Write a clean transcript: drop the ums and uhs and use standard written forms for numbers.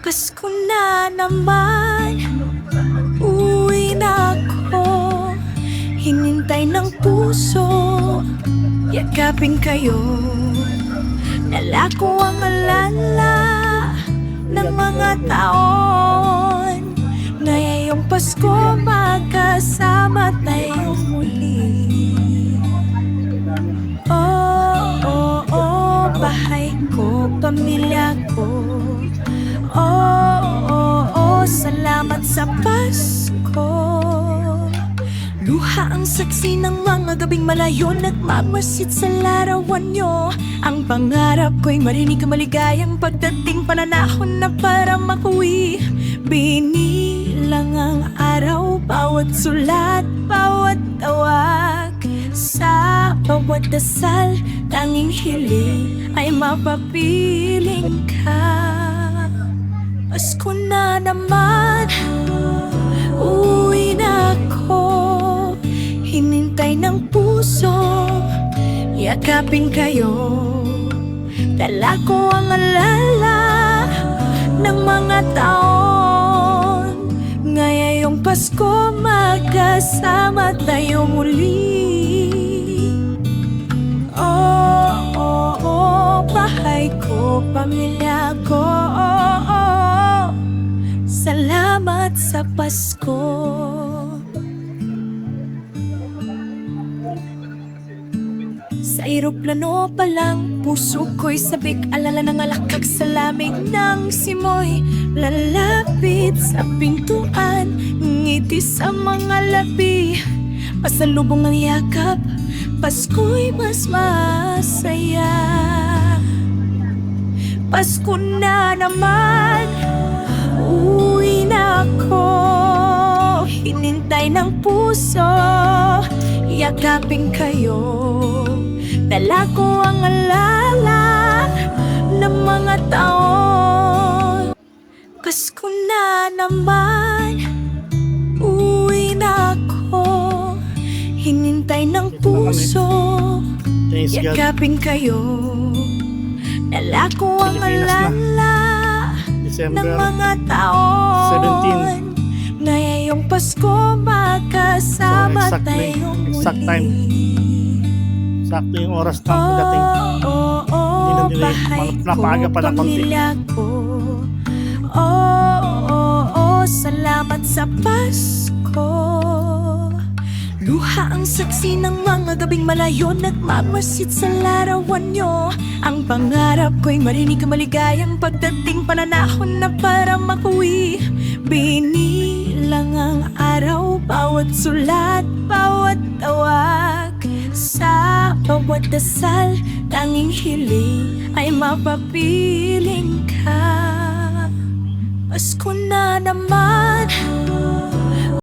Pasko na naman, uwi na ako. Hinintay ng puso, yakapin kayo. Dala ko ang alala ng mga taon. Ngayong Pasko magkasama tayo muli. Oh, oh, oh, bahay ko, pamilya ko. Oh, oh, oh, salamat sa Pasko. Luha ang saksi ng mga gabing malayo, nagmamasid sa larawan nyo. Ang pangarap ko'y marinig ang maligayang pagdating pananahon na para makuwi. Binilang ang araw, bawat sulat, bawat tawag. Sa bawat dasal, tanging hiling ay mapapiling ka. Pasko na naman, uwi na ako. Hinintay ng puso, yakapin kayo. Dala ko ang alala ng mga taon. Ngayong Pasko magkasama tayo muli. Oh, oh, oh, bahay ko, pamilya ko. Oh, oh, salamat sa Pasko. Sa eroplano pa lang, puso ko'y sabik. Alala ng alakag sa lamig ng simoy. Lalapit sa pintuan, ngiti sa mga labi. Pasalubong ang yakap, Pasko'y mas masaya. Pasko na naman, uwi na ako. Hinintay ng puso, yakapin kayo. Dala ko ang alala ng mga taon. Pasko na naman, uwi na ako. Hinintay ng puso, yakapin kayo. Dala ko ang alala ng mga taon. Ngayong Pasko magkasama tayo muli. Sakto yung oras ng pagdating. Oh, oh, oh, bahay ko, pamilya ko. Oh, oh, oh, salamat sa Pasko. Luha ang saksi ng mga gabing malayo, nagmamasid sa larawan nyo. Ang pangarap ko'y marinig ang maligayang pagdating pananahon na para makuwi. Binilang ang araw, bawat sulat, bawat tawag. Sa bawat dasal, tanging hiling ay mapapiling ka. Pasko na naman,